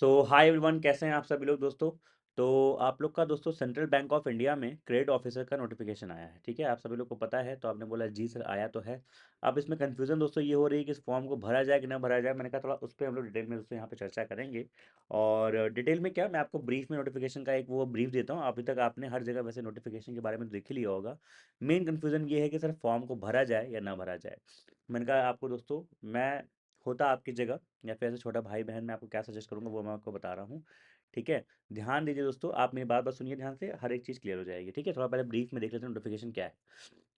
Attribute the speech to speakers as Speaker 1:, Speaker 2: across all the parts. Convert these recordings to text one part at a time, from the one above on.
Speaker 1: Hi everyone, कैसे हैं आप सभी लोग दोस्तों। तो आप लोग का दोस्तों सेंट्रल बैंक ऑफ इंडिया में क्रेडिट ऑफिसर का नोटिफिकेशन आया है। ठीक है, आप सभी लोग को पता है, तो आपने बोला जी सर आया तो है। अब इसमें कंफ्यूजन दोस्तों ये हो रही है कि इस फॉर्म को भरा जाए कि ना भरा जाए। मैंने कहा थोड़ा उस पर हम लोग डिटेल में दोस्तों यहाँ पे चर्चा करेंगे। और डिटेल में क्या, मैं आपको ब्रीफ में नोटिफिकेशन का एक वो ब्रीफ देता हूँ। अभी तक आपने हर जगह वैसे नोटिफिकेशन के बारे में देख ही लिया होगा। मेन कन्फ्यूजन ये है कि सर फॉर्म को भरा जाए या ना भरा जाए। मैंने कहा आपको दोस्तों, मैं होता आपकी जगह या फिर ऐसे छोटा भाई बहन, मैं आपको क्या सजेस्ट करूंगा वो मैं आपको बता रहा हूँ। ठीक है, ध्यान दीजिए दोस्तों, आप मेरी बात बात सुनिए ध्यान से, हर एक चीज़ क्लियर हो जाएगी। ठीक है, थोड़ा पहले ब्रीफ में देख लेते हैं नोटिफिकेशन क्या है।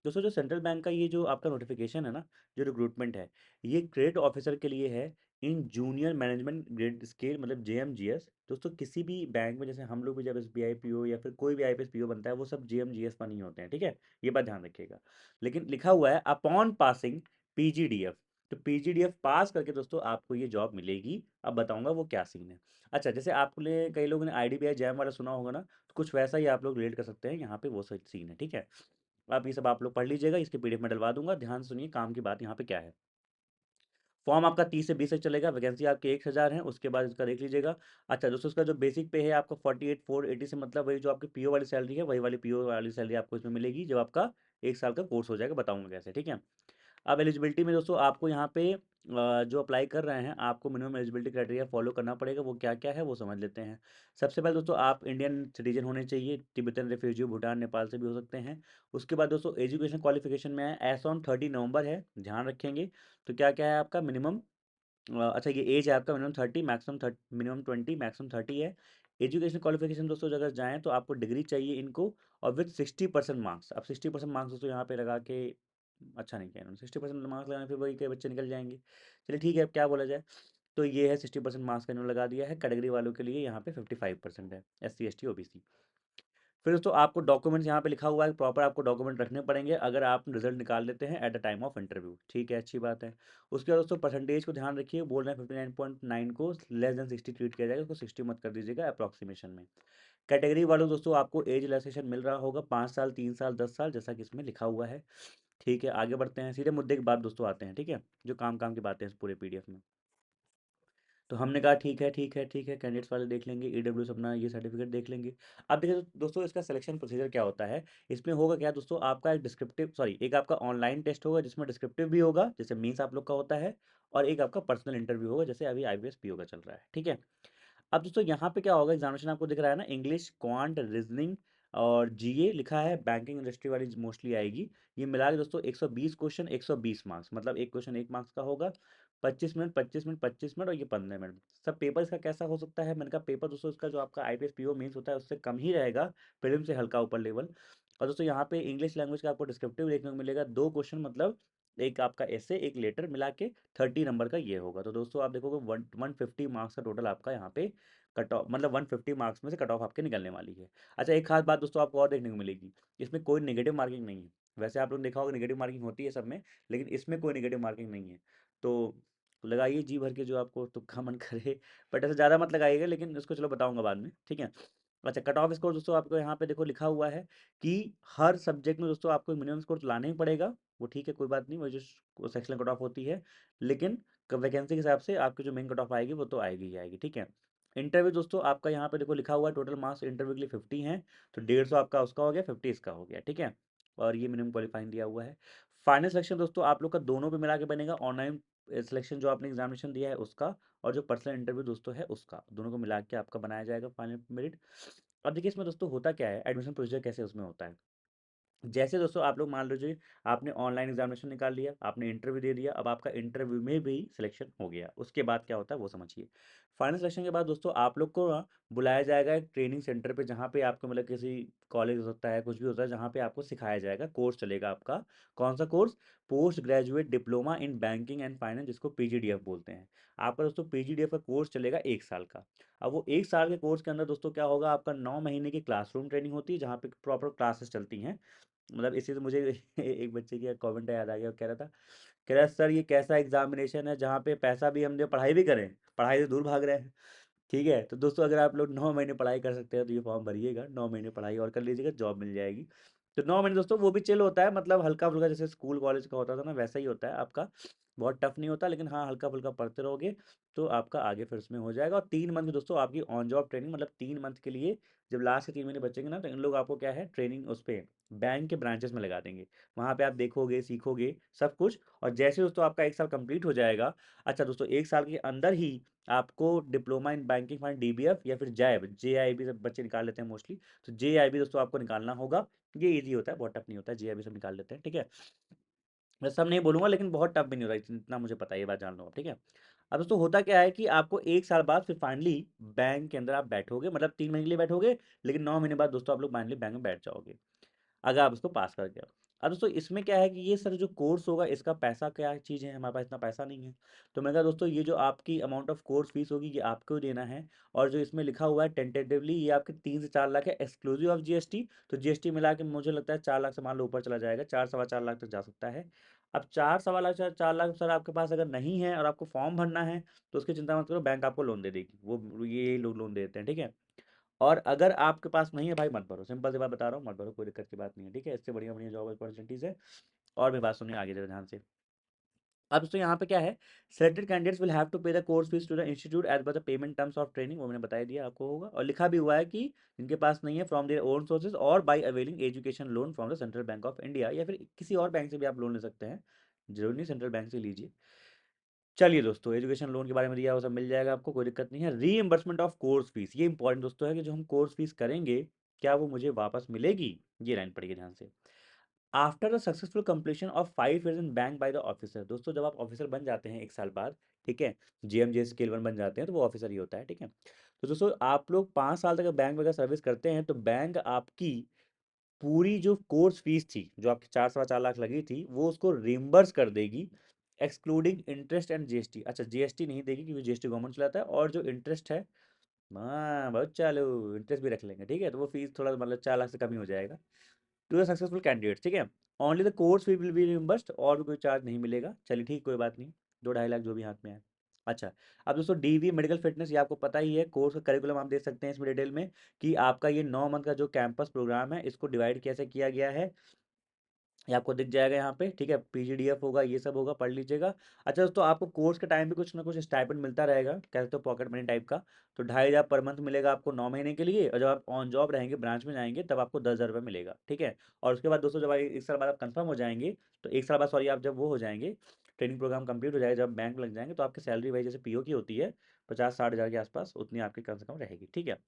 Speaker 1: दोस्तों, जो सेंट्रल बैंक का ये जो आपका नोटिफिकेशन है ना, जो रिक्रूटमेंट है, ये क्रेडिट ऑफिसर के लिए है। In junior management grade scale मतलब JMGS। दोस्तों, किसी भी बैंक में जैसे हम लोग भी जब SBI PO या फिर कोई भी IPS PO बनता है, वो सब JMGS पर नहीं होते हैं। ठीक है, ये बात ध्यान रखिएगा। लेकिन लिखा हुआ है अपॉन पासिंग PGDF। तो PGDF पास करके दोस्तों आपको ये जॉब मिलेगी। अब बताऊंगा वो क्या सीन है। अच्छा, जैसे आपने कई लोगों ने IDBI जैम वाला सुना होगा ना, तो कुछ वैसा ही आप लोग रिलेट कर सकते हैं, यहाँ पे वो सही सीन है। ठीक है, आप ये सब आप लोग पढ़ लीजिएगा, इसके PDF में डलवा दूंगा। ध्यान से सुनिए काम की बात यहाँ पे क्या है। फॉर्म आपका 30 से 20 तक चलेगा। वैकेंसी आपकी 1000 है, उसके बाद इसका देख लीजिएगा। अच्छा दोस्तों, इसका जो बेसिक पे है आपका 48,480 से, मतलब वही जो आपकी PO वाली सैलरी है, वही वाली PO वाली सैलरी आपको इसमें मिलेगी जब आपका 1 साल का कोर्स हो जाएगा। बताऊंगा कैसे। ठीक है, अब एलिजिबिलिटी में दोस्तों आपको यहाँ पे जो अप्लाई कर रहे हैं, आपको मिनिमम एलिजिबिलिटी क्राइटेरिया फॉलो करना पड़ेगा। वो क्या क्या है वो समझ लेते हैं। सबसे पहले दोस्तों, आप इंडियन सिटीजन होने चाहिए। तिब्बतन रेफ्यूजी भूटान नेपाल से भी हो सकते हैं। उसके बाद दोस्तों, एजुकेशन क्वालिफिकेशन में एज ऑन 30 नवंबर है, ध्यान रखेंगे। तो क्या क्या है आपका मिनिमम। अच्छा, ये एज है आपका मिनिमम 30, मैक्सिमम 30, मिनिमम 20, मैक्सिमम 30 है। एजुकेशन क्वालिफिकेशन दोस्तों अगर जाएँ तो आपको डिग्री चाहिए इनको, और विथ 60% मार्क्स। अब 60% मार्क्स दोस्तों यहाँ पे लगा के अच्छा नहीं किया इन्होंने। 60% मार्क्स लगाने फिर वही के बच्चे निकल जाएंगे। चलिए ठीक है, अब क्या बोला जाए। तो ये है 60% मार्क्स का इन्होंने लगा दिया है। कैटेगरी वालों के लिए यहाँ पे 55% है, SC ST OBC। फिर दोस्तों आपको डॉक्यूमेंट्स यहाँ पे लिखा हुआ है, प्रॉपर आपको डॉक्यूमेंट रखने पड़ेंगे अगर आप रिजल्ट निकाल लेते हैं at the time of interview. ठीक है, अच्छी बात है। उसके बाद दोस्तों परसेंटेज को ध्यान रखिए, बोल रहे हैं 59.9 को लेस देन 60 ट्रीट किया जाएगा, उसको 60 मत कर दीजिएगा अप्रॉक्सीमेशन में। कैटेगरी वालों दोस्तों आपको एज रिलैक्सेशन मिल रहा होगा, 5 साल, 3 साल, 10 साल, जैसा कि इसमें लिखा हुआ है। ठीक है, आगे बढ़ते हैं, सीधे मुद्दे की बात दोस्तों आते हैं। ठीक है, जो काम काम की बातें हैं इस पूरे PDF में। तो हमने कहा ठीक है ठीक है ठीक है, कैंडिडेट्स वाले देख लेंगे, EWS अपना ये सर्टिफिकेट देख लेंगे। अब देखिए दोस्तों, इसका सिलेक्शन प्रोसीजर क्या होता है। इसमें होगा क्या दोस्तों, आपका एक डिस्क्रिप्टिव सॉरी एक आपका ऑनलाइन टेस्ट होगा जिसमें डिस्क्रिप्टिव भी होगा, जैसे मीन्स आप लोग का होता है। और एक आपका पर्सनल इंटरव्यू होगा, जैसे अभी IBS PO का चल रहा है। ठीक है, अब दोस्तों यहाँ पे क्या होगा, एग्जामिनेशन आपको दिख रहा है ना, इंग्लिश, क्वांट, रीजनिंग और GA लिखा है। बैंकिंग इंडस्ट्री वाली मोस्टली आएगी। ये मिला के दोस्तों 120 क्वेश्चन, 120 मार्क्स, मतलब एक क्वेश्चन 1 मार्क्स का होगा। 25 मिनट, 25 मिनट, 25 मिनट, और ये 15 मिनट। सब पेपर इसका कैसा हो सकता है, मैंने कहा पेपर दोस्तों इसका जो आपका IPS PO मेंस होता है उससे कम ही रहेगा, प्रीलिम से हल्का ऊपर लेवल। और दोस्तों यहाँ पे इंग्लिश लैंग्वेज का आपको डिस्क्रिप्टिव देखने को मिलेगा, 2 क्वेश्चन, मतलब एक आपका ऐसे एक लेटर मिला के 30 नंबर का ये होगा। तो दोस्तों आप देखोगे 150 मार्क्स का टोटल आपका यहाँ पे कट ऑफ, मतलब 150 मार्क्स में से कट ऑफ आपके निकलने वाली है। अच्छा, एक खास बात दोस्तों आपको और देखने को मिलेगी, इसमें कोई नेगेटिव मार्किंग नहीं है। वैसे आप लोगों ने देखा होगा नेगेटिव मार्किंग होती है सब में, लेकिन इसमें कोई नेगेटिव मार्किंग नहीं है। तो लगाइए जी भर के जो आपको तुक्का मन करे, बट ऐसे ज़्यादा मत लगाइएगा, लेकिन इसको चलो बताऊंगा बाद में। ठीक है, अच्छा, कट ऑफ स्कोर दोस्तों आपको यहाँ पे देखो लिखा हुआ है कि हर सब्जेक्ट में दोस्तों आपको मिनिमम स्कोर तो लाना ही पड़ेगा। वो ठीक है, कोई बात नहीं, वो जो सेक्शन कट ऑफ होती है। लेकिन वैकेंसी के हिसाब से आपकी जो मेन कट ऑफ आएगी वो तो आएगी ही आएगी। ठीक है, इंटरव्यू दोस्तों आपका यहाँ पे देखो लिखा हुआ है, टोटल मार्क्स इंटरव्यू के लिए 50 हैं। तो 150 आपका उसका हो गया, 50 इसका हो गया। ठीक है, और ये मिनिमम क्वालिफाइंग दिया हुआ है। फाइनल सिलेक्शन दोस्तों आप लोग का दोनों पे मिला के बनेगा, ऑनलाइन सिलेक्शन जो आपने एग्जामिनेशन दिया है उसका, और जो पर्सनल इंटरव्यू दोस्तों है उसका, दोनों को मिला के आपका बनाया जाएगा फाइनल मेरिट। अब देखिए इसमें दोस्तों होता क्या है, एडमिशन प्रोसीजर कैसे उसमें होता है। जैसे दोस्तों आप लोग मान लीजिए, आपने ऑनलाइन एग्जामिनेशन निकाल लिया, आपने इंटरव्यू दे दिया, अब आपका इंटरव्यू में भी सिलेक्शन हो गया, उसके बाद क्या होता है वो समझिए। फाइनल सिलेक्शन के बाद दोस्तों आप लोग को ना बुलाया जाएगा एक ट्रेनिंग सेंटर पे, जहाँ पे आपको मतलब किसी कॉलेज हो सकता है, कुछ भी होता है, जहाँ पे आपको सिखाया जाएगा, कोर्स चलेगा आपका। कौन सा course, post graduate diploma in banking and finance, जिसको PGDF बोलते हैं। आपका दोस्तों PGDF का कोर्स चलेगा 1 साल का। अब वो 1 साल के कोर्स के अंदर दोस्तों क्या होगा, आपका 9 महीने की क्लासरूम ट्रेनिंग होती है, जहाँ पे प्रॉपर क्लासेस चलती हैं। मतलब इसी से मुझे एक बच्चे की कमेंट याद आ गया, वो कह रहा सर ये कैसा एग्जामिनेशन है जहाँ पे पैसा भी हम दे, पढ़ाई भी करें, पढ़ाई से दूर भाग रहे हैं। ठीक है, तो दोस्तों अगर आप लोग 9 महीने पढ़ाई कर सकते हैं तो ये फॉर्म भरिएगा, 9 महीने पढ़ाई और कर लीजिएगा, जॉब मिल जाएगी। तो 9 महीने दोस्तों वो भी चिल होता है, मतलब हल्का फुल्का, जैसे स्कूल कॉलेज का होता था ना, वैसा ही होता है आपका। बहुत टफ नहीं होता, लेकिन हाँ हल्का फुल्का पढ़ते रहोगे तो आपका आगे फिर उसमें हो जाएगा। और 3 मंथ दोस्तों आपकी ऑन जॉब ट्रेनिंग, मतलब 3 मंथ के लिए जब लास्ट के 3 महीने बचेंगे ना, तो इन लोग आपको क्या है ट्रेनिंग उस पे बैंक के ब्रांचेस में लगा देंगे। वहाँ पे आप देखोगे सीखोगे सब कुछ, और जैसे दोस्तों आपका 1 साल कंप्लीट हो जाएगा। अच्छा दोस्तों 1 साल के अंदर ही आपको diploma in banking find DBF या फिर जैब जेआईबी सब बच्चे निकाल लेते हैं मोस्टली, तो जेआईबी दोस्तों आपको निकालना होगा। ये इजी होता है, बहुत टफ नहीं होता है, जेआईबी सब निकाल लेते हैं, ठीक है। मैं सब नहीं बोलूँगा, लेकिन बहुत टफ भी नहीं होता, इतना मुझे पता है, ये बात जान लो आप, ठीक है। अब दोस्तों होता क्या है कि आपको 1 साल बाद फिर फाइनली बैंक के अंदर आप बैठोगे, मतलब 3 महीने के लिए बैठोगे, लेकिन 9 महीने बाद दोस्तों आप लोग फाइनली बैंक में बैठ जाओगे, अगर आप उसको पास कर गए। अब दोस्तों इसमें क्या है कि ये सर जो कोर्स होगा इसका पैसा क्या चीज़ है, हमारे पास इतना पैसा नहीं है। तो मैं कहा दोस्तों ये जो आपकी अमाउंट ऑफ कोर्स फीस होगी ये आपको ही देना है। और जो इसमें लिखा हुआ है टेंटेटिवली ये आपके 3 से 4 लाख है एक्सक्लूसिव ऑफ जीएसटी। तो जीएसटी मिला के मुझे लगता है 4 लाख से मान लो ऊपर चला जाएगा, 4 सवा 4 लाख तक जा सकता है। अब 4 सवा लाख 4 लाख सर आपके पास अगर नहीं है और आपको फॉर्म भरना है, तो उसकी चिंता मत करो, बैंक आपको लोन दे देगी, वो ये लोग लोन दे देते हैं, ठीक है। और अगर आपके पास नहीं है भाई मत भरो, सिंपल सी बात बता रहा हूँ, मत भरो, कोई दिक्कत की बात नहीं है, ठीक है। इससे बढ़िया बढ़िया जॉब अपॉर्चुनिटीज है। और मेरी बात सुनिए आगे जरा ध्यान से। अब दोस्तों यहाँ पे क्या है, selected candidates will have to pay the course fees to the institute as per the payment terms of training, वो मैंने बता दिया आपको होगा। और लिखा भी हुआ है कि इनके पास नहीं है फ्रॉम देयर ओन सोर्सेज और by availing education loan from the central bank of India, या फिर किसी और बैंक से भी आप लोन ले सकते हैं, जरूरी नहीं सेंट्रल बैंक से लीजिए। चलिए दोस्तों एजुकेशन लोन के बारे में दिया वो सब मिल जाएगा आपको, कोई दिक्कत नहीं है। रीइंबर्समेंट ऑफ कोर्स फीस, ये इंपॉर्टेंट दोस्तों है कि जो हम कोर्स फीस करेंगे क्या वो मुझे वापस मिलेगी, ये लाइन पढ़िए ध्यान से। After the successful completion of 5 years in bank by the officer, दोस्तों जब आप ऑफिसर बन जाते हैं 1 साल बाद, ठीक है, जीएमजे स्केल 1 बन जाते हैं तो वो ऑफिसर ही होता है, ठीक है। तो दोस्तों आप लोग 5 साल तक बैंक वगैरह सर्विस करते हैं तो बैंक आपकी पूरी जो कोर्स फीस थी जो आपकी 4 सवा 4 लाख लगी थी वो उसको रिम्बर्स कर देगी, एक्सक्लूडिंग इंटरेस्ट एंड जीएसटी। अच्छा जीएसटी नहीं देगी क्योंकि जीएसटी गवर्नमेंट चलाता है, और जो इंटरेस्ट है, हाँ बहुत चालू, इंटरेस्ट भी रख लेंगे, ठीक है। तो वो फीस थोड़ा मतलब 4 लाख से कम ही हो जाएगा टू द सक्सेसफुल कैंडिडेट, ठीक है। Only the course fee will be reimbursed, और भी कोई चार्ज नहीं मिलेगा, चलिए ठीक कोई बात नहीं, 2 ढाई लाख जो भी हाथ में है। अच्छा, अब दोस्तों डीवी मेडिकल फिटनेस ये आपको पता ही है, कोर्स का करिकुलम आप देख सकते हैं इसमें डिटेल में, कि आपका ये 9 मंथ का जो कैंपस प्रोग्राम है इसको डिवाइड कैसे किया गया है, ये आपको दिख जाएगा यहाँ पे, ठीक है। पीजीडीएफ होगा, ये सब होगा, पढ़ लीजिएगा। अच्छा दोस्तों आपको कोर्स के टाइम पे कुछ ना कुछ स्टाइपेंड मिलता रहेगा, कहते हो पॉकेट मनी टाइप का। तो 2,500 पर मंथ मिलेगा आपको 9 महीने के लिए, और जब आप ऑन जॉब रहेंगे ब्रांच में जाएंगे तब आपको 10,000 रुपये मिलेगा, ठीक है। और उसके बाद दोस्तों जब 1 साल बाद आप कंफर्म हो जाएंगे, तो 1 साल बाद सॉरी आप जब वो हो जाएंगे, ट्रेनिंग प्रोग्राम कंप्लीट हो जाएगा, जब बैंक लग जाएंगे तो आपकी सैलरी वही जैसे पीओ की होती है 50-60 हज़ार के आसपास, उतनी आपकी कम से कम रहेगी, ठीक है।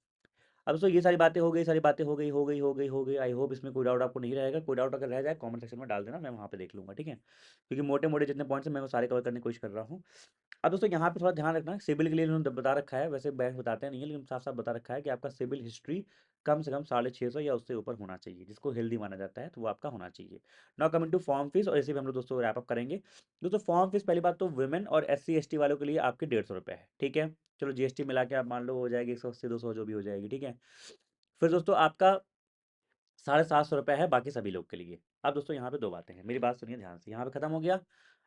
Speaker 1: अब दोस्तों ये सारी बातें हो गई, सारी बातें हो गई। आई होप इसमें कोई डाउट आपको नहीं रहेगा, कोई डाउट अगर रह जाए कमेंट सेक्शन में डाल देना, मैं वहाँ पे देख लूँगा, ठीक है। क्योंकि मोटे मोटे जितने पॉइंट्स हैं मैं वो सारे कवर करने की कोशिश कर रहा हूँ। अब दोस्तों यहाँ पे थोड़ा ध्यान रखना, सिबिल के लिए इन्होंने बता रखा है, वैसे बैंक बताते नहीं है लेकिन साफ साफ बता रखा है कि आपका सिबिल हिस्ट्री कम से कम 650 या उससे ऊपर होना चाहिए, जिसको हेल्दी माना जाता है, तो वो आपका होना चाहिए। Now coming to form fees, और इसे भी हम लोग दोस्तों रैप अप करेंगे। दोस्तों फॉर्म फीस पहली बात तो वुमेन और SC ST वालों के लिए आपके 150 रुपये है, ठीक है। चलो जीएसटी मिला के आप मान लो हो जाएगी 180-200 जो भी हो जाएगी, ठीक है। फिर दोस्तों आपका 750 रुपये है बाकी सभी लोग के लिए। अब दोस्तों यहाँ पे दो बातें हैं, मेरी बात सुनिए ध्यान से, यहाँ पे खत्म हो गया।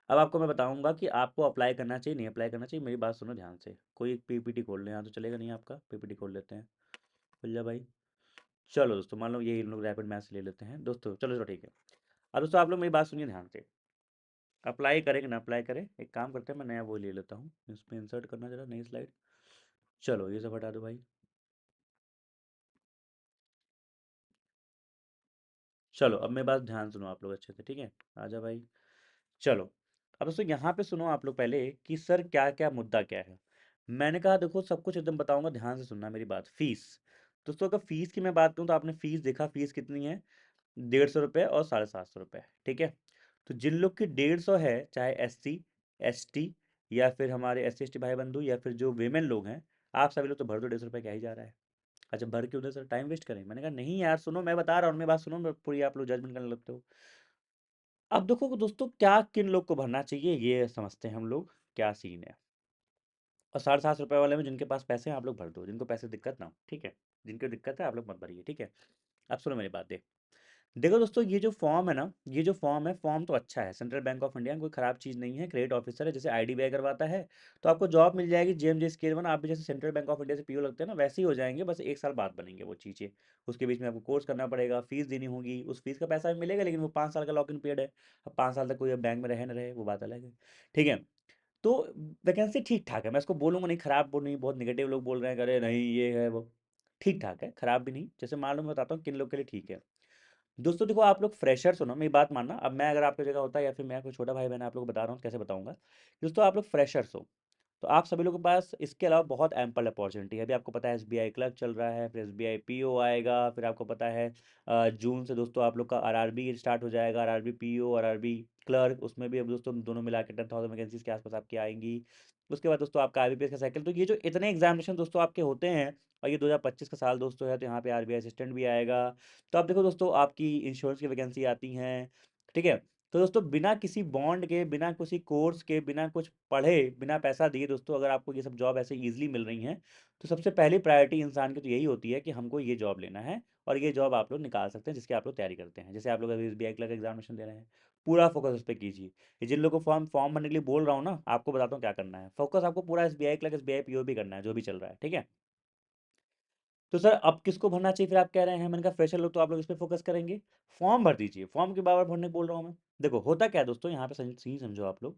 Speaker 1: अब आपको मैं बताऊंगा कि आपको अप्लाई करना चाहिए नहीं अप्लाई करना चाहिए, मेरी बात सुनो ध्यान से। कोई एक पीपीटी खोल लें, यहाँ तो चलेगा नहीं आपका, पीपीटी खोल लेते हैं, खुल जा भाई। चलो दोस्तों मान लो ये इन लोग रैपिड मैथ्स ले लेते हैं दोस्तों, चलो चलो ठीक है। अब दोस्तों आप लोग मेरी बात सुनिए ध्यान से, अप्लाई करें ना अप्लाई करें, एक काम करते हैं, मैं नया वो ले लेता हूँ, इसमें इंसर्ट करना जरा नई स्लाइड। चलो ये सब हटा दो भाई। चलो अब मेरी बात ध्यान सुनो आप लोग अच्छे से, ठीक है। आजा भाई। चलो अब दोस्तों यहाँ पे सुनो आप लोग पहले कि सर क्या क्या मुद्दा क्या है। मैंने कहा देखो सब कुछ एकदम बताऊंगा, ध्यान से सुनना मेरी बात। फीस, दोस्तों अगर फीस की मैं बात करूँ तो आपने फीस देखा, फीस कितनी है, 150 रुपये और 750 रुपये, ठीक है। तो जिन लोग की 150 है, चाहे SC ST या फिर हमारे SC ST भाई बंधु या फिर जो वेमेन लोग हैं, आप सभी लोग तो भर दो, 150 रुपये क्या ही जा रहा है। अच्छा भर के उधर सर टाइम वेस्ट करें, मैंने कहा नहीं यार सुनो मैं बता रहा हूँ, मेरी बात सुनो, मैं पूरी आप लोग जजमेंट करने लगते हो। अब देखो दोस्तों क्या किन लोग को भरना चाहिए ये समझते हैं हम लोग, क्या सीन है। और 750 रुपये वाले में जिनके पास पैसे हैं आप लोग भर दो, जिनको पैसे दिक्कत ना हो, ठीक है। जिनको दिक्कत है आप लोग मत भरिए, ठीक है। अब सुनो मेरी बात, देखो दोस्तों, ये जो फॉर्म है ना, ये जो फॉर्म है, फॉर्म तो अच्छा है। सेंट्रल बैंक ऑफ इंडिया कोई खराब चीज़ नहीं है, क्रेडिट ऑफिसर है, जैसे आईडीबीआई करवाता है तो आपको जॉब मिल जाएगी जेएमजे स्केल 1। आप भी जैसे सेंट्रल बैंक ऑफ इंडिया से पीओ लगते हैं ना, वैसे ही हो जाएंगे, बस 1 साल बाद बनेंगे वो चीज़ें। उसके बीच में आपको कोर्स करना पड़ेगा, फीस देनी होगी, उस फीस का पैसा भी मिलेगा, लेकिन वो 5 साल का लॉक इन पीरियड है। अब 5 साल तक कोई अब बैंक में रहे ना रहे वो बात अलग है। ठीक है, तो वैकेंसी ठीक ठाक है, मैं इसको बोलूंगा नहीं खराब, बोल नहीं, बहुत निगेटिव लोग बोल रहे हैं, अरे नहीं ये है वो। ठीक ठाक है, खराब भी नहीं। जैसे मान लो मैं बताता हूँ किन लोग के लिए ठीक है। दोस्तों देखो, आप लोग फ्रेशर्स हो ना, मेरी बात मानना। अब मैं अगर आपकी जगह होता या फिर मैं कोई छोटा भाई बहन आप लोग को बता रहा हूँ, कैसे बताऊंगा। दोस्तों आप लोग फ्रेशर्स हो, तो आप सभी लोगों के पास इसके अलावा बहुत एम्पल अपॉर्चुनिटी है। अभी आपको पता है एसबीआई क्लर्क चल रहा है, फिर एसबीआई पीओ आएगा, फिर आपको पता है जून से दोस्तों आप लोग का आरआरबी स्टार्ट हो जाएगा, आरआरबी पीओ, आरआरबी क्लर्क, उसमें भी अब दोस्तों दोनों मिला के 10,000 वैकेंसीज के आसपास आपकी आएंगी। उसके बाद दोस्तों आपका आईबीपीएस का साइकिल। तो ये जो इतने एग्जामिनेशन दोस्तों आपके होते हैं, और ये 2025 का साल दोस्तों है, तो यहाँ पे आरबीआई असिस्टेंट भी आएगा। तो आप देखो दोस्तों, आपकी इंश्योरेंस की वैकेंसी आती हैं। ठीक है, तो दोस्तों बिना किसी बॉन्ड के, बिना किसी कोर्स के, बिना कुछ पढ़े, बिना पैसा दिए दोस्तों अगर आपको ये सब जॉब ऐसे इजीली मिल रही हैं, तो सबसे पहली प्रायोरिटी इंसान की तो यही होती है कि हमको ये जॉब लेना है। और ये जॉब आप लोग निकाल सकते हैं जिसकी आप लोग तैयारी करते हैं। जैसे आप लोग अभी एसबीआई क्लर्क एग्जामिनेशन दे रहे हैं, पूरा फोकस उस पर कीजिए। ये जिन लोगों को फॉर्म फॉर्म भरने के लिए बोल रहा हूँ ना, आपको बताता हूँ क्या करना है। फोकस आपको पूरा एसबीआई क्लर्क, एसबीआई पीओ भी करना है, जो भी चल रहा है। ठीक है, तो सर अब किसको भरना चाहिए फिर आप कह रहे हैं। मैंने कहा फ्रेशर लोग तो आप लोग इस पे फोकस करेंगे, फॉर्म भर दीजिए। फॉर्म के बार बार भरने बोल रहा हूँ मैं। देखो होता क्या है दोस्तों, यहाँ पे सही समझो आप लोग।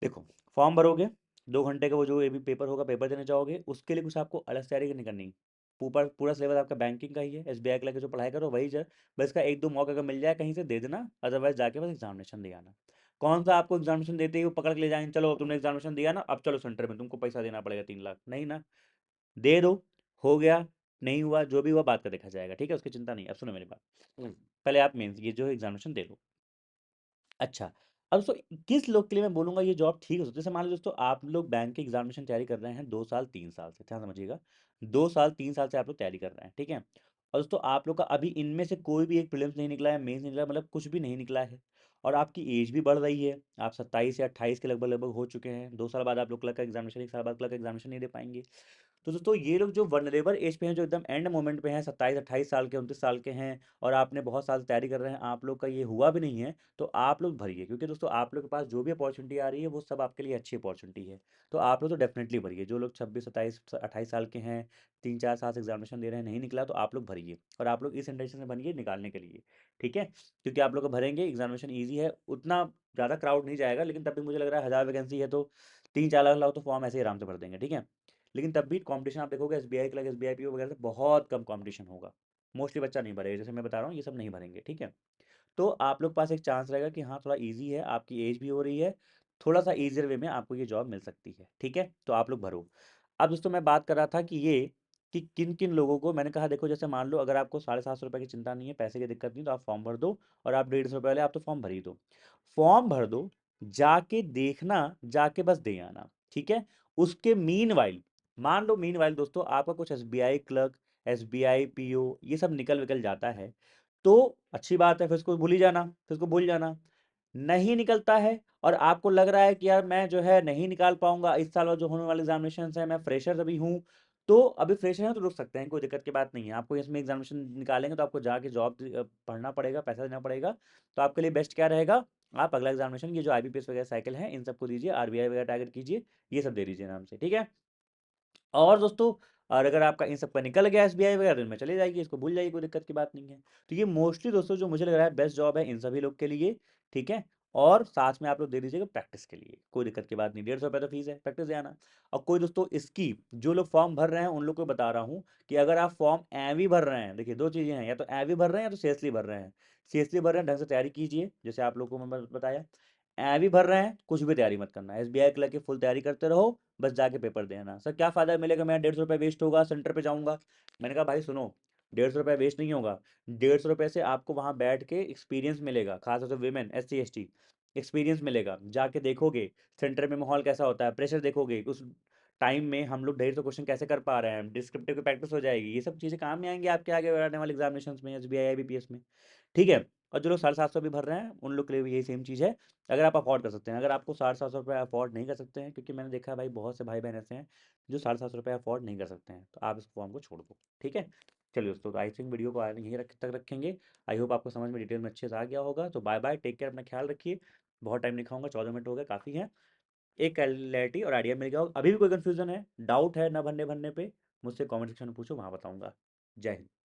Speaker 1: देखो, फॉर्म भरोगे, 2 घंटे का वो जो ये भी पेपर होगा, पेपर देने जाओगे, उसके लिए कुछ आपको अलग से तैयारी नहीं करनी। पूरा पूरा सिलेबस आपका बैंकिंग का ही है, एसबीआई के लेके जो पढ़ाई करो वही जा। बस इसका एक दो मौका अगर मिल जाए कहीं से दे देना, अदरवाइज जाके बस एग्जामिनेशन दे आना। कौन सा आपको एग्जामिनेशन देते ही वो पकड़ के ले जाएंगे, चलो तुमने एग्जामिनेशन दिया ना, अब चलो सेंटर में तुमको पैसा देना पड़ेगा 3 लाख, नहीं ना। दे दो, हो गया, नहीं हुआ, जो भी हुआ बात का देखा जाएगा। ठीक है, उसकी चिंता नहीं। अब सुनो मेरी बात, पहले आप मेंस ये जो एग्जामिनेशन दे दो। अच्छा, अब दोस्तों किस लोग के लिए मैं बोलूँगा ये जॉब ठीक हो सकती है। जैसे मान लो दोस्तों आप लोग बैंक की एग्जामिनेशन तैयारी कर रहे हैं 2 साल 3 साल से, ध्यान समझिएगा। 2 साल 3 साल से आप लोग तैयारी कर रहे हैं, ठीक है? और दोस्तों आप लोग का अभी इनमें से कोई भी एक प्रीलिम्स नहीं निकला है, मेंस नहीं निकला है, मतलब कुछ भी नहीं निकला है। और आपकी एज भी बढ़ रही है, आप 27 या 28 के लगभग लगभग हो चुके हैं। 2 साल बाद आप लोग क्लर्क का एग्जामिनेशन, 1 साल बाद क्लर्क का एग्जामिनेशन नहीं दे पाएंगे। तो दोस्तों ये लोग जो वनरेबल एज पे हैं, जो एकदम एंड मोमेंट पे हैं, 27 28 साल के, 29 साल के हैं, और आपने बहुत साल से तैयारी कर रहे हैं, आप लोग का ये हुआ भी नहीं है, तो आप लोग भरिए। क्योंकि दोस्तों आप लोग के पास जो भी अपॉर्चुनिटी आ रही है वो सब आपके लिए अच्छी अपॉर्चुनिटी है। तो आप लोग तो डेफिनेटली भरिए। जो लोग 26 27 28 साल के हैं, 3 4 साल से एग्जामिनेशन दे रहे हैं, नहीं निकला, तो आप लोग भरिए। और आप लोग इस इंटेंशन से बनिए निकालने के लिए। ठीक है, क्योंकि आप लोग भरेंगे, एग्जामिनेशन ईजी है, उतना ज़्यादा क्राउड नहीं जाएगा, लेकिन तब भी मुझे लग रहा है 1000 वैकेंसी है तो 3 4 लाख तो फॉर्म ऐसे ही आराम से भर देंगे। ठीक है, लेकिन तब भी कंपटीशन आप देखोगे एसबीआई के लगे, एसबीआई पीओ वगैरह से बहुत कम कंपटीशन होगा। मोस्टली बच्चा नहीं भरेगा, जैसे मैं बता रहा हूँ ये सब नहीं भरेंगे। ठीक है, तो आप लोग पास एक चांस रहेगा कि हाँ थोड़ा इजी है, आपकी एज भी हो रही है, थोड़ा सा ईजियर वे में आपको ये जॉब मिल सकती है। ठीक है, तो आप लोग भरो। अब दोस्तों मैं बात कर रहा था कि ये कि किन किन लोगों को, मैंने कहा देखो जैसे मान लो अगर आपको 750 रुपये की चिंता नहीं है, पैसे की दिक्कत नहीं, तो आप फॉर्म भर दो। और आप 150 रुपये वाले, आप तो फॉर्म भर ही दो। फॉर्म भर दो, जाके देखना, जाके बस दे आना। ठीक है, उसके मीन वाइल, मान लो मीन वाइल दोस्तों आपका कुछ एसबीआई क्लर्क, एसबीआई पीओ ये सब निकल विकल जाता है, तो अच्छी बात है, फिर उसको भूल ही जाना, फिर उसको भूल जाना। नहीं निकलता है और आपको लग रहा है कि यार मैं जो है नहीं निकाल पाऊंगा, इस साल जो होने वाले एग्जामिनेशन है, मैं फ्रेशर अभी हूँ, तो अभी फ्रेशर है तो रुक सकते हैं, कोई दिक्कत की बात नहीं है। आपको इसमें एग्जामिनेशन निकालेंगे तो आपको जाके जॉब पढ़ना पड़ेगा, पैसा देना पड़ेगा। तो आपके लिए बेस्ट क्या रहेगा, आप अगला एग्जामिनेशन ये जो आईबीपीएस वगैरह साइकिल है इन सबको दीजिए, आरबीआई वगैरह टारगेट कीजिए, ये सब दे दीजिए नाम से। ठीक है, और दोस्तों और अगर आपका इन सब का निकल गया एसबीआई वगैरह, तो इनमें चले जाइए, इसको भूल जाइए, कोई दिक्कत की बात नहीं है। तो ये मोस्टली दोस्तों जो मुझे लग रहा है बेस्ट जॉब है इन सभी लोग के लिए। ठीक है, और साथ में आप लोग दे दीजिएगा प्रैक्टिस के लिए, कोई दिक्कत की बात नहीं, 150 रुपये तो फीस है, प्रैक्टिस दे आना। और कोई दोस्तों इसकी जो लोग फॉर्म भर रहे हैं उन लोग को बता रहा हूँ कि अगर आप फॉर्म एवी भर रहे हैं, देखिए दो चीज़ें हैं, या तो एवी भर रहे हैं या तो सीएसली भर रहे हैं। सीएसली भर रहे हैं ढंग से तैयारी कीजिए, जैसे आप लोग को मैं बताया। भी भर रहे हैं, कुछ भी तैयारी मत करना, एसबीआई के लगे फुल तैयारी करते रहो, बस जाके पेपर देना। सर क्या फ़ायदा मिलेगा, मेरा 150 रुपये वेस्ट होगा, सेंटर पे जाऊंगा। मैंने कहा भाई सुनो, 150 रुपये वेस्ट नहीं होगा। 150 रुपये से आपको वहाँ बैठ के एक्सपीरियंस मिलेगा, खासतौर से वीमेन SC ST एक्सपीरियंस मिलेगा। जाके देखोगे सेंटर में माहौल कैसा होता है, प्रेशर देखोगे, उस टाइम में हम लोग 150 क्वेश्चन कैसे कर पा रहे हैं, डिस्क्रिप्टिव की प्रैक्टिस हो जाएगी, ये सब चीज़ें काम में आएंगी आपके आगे आने वाले एग्जामिनेशन में, एसबीआई आईबीपीएस में। ठीक है, और जो लोग 750 भी भर रहे हैं उन लोग के लिए भी यही सेम चीज़ है, अगर आप अफोर्ड कर सकते हैं। अगर आपको 750 रुपये अफोर्ड नहीं कर सकते हैं, क्योंकि मैंने देखा है भाई बहुत से भाई बहन ऐसे हैं जो 750 रुपये अफोर्ड नहीं कर सकते हैं, तो आप इस फॉर्म को छोड़ दो। ठीक है, चलिए दोस्तों, तो आई थिंक वीडियो को यहीं तक रखेंगे। आई होप आपको समझ में डिटेल में अच्छे से आ गया होगा। तो बाय बाय, टेक केयर, अपना ख्याल रखिए। बहुत टाइम नहीं खाऊंगा, 14 मिनट हो गए, काफ़ी है। एक क्लैरिटी और आइडिया मिल गया होगा। अभी भी कोई कन्फ्यूजन है, डाउट है ना भरने भरने पे, मुझसे कमेंट सेक्शन में पूछो, वहाँ बताऊंगा। जय हिंद।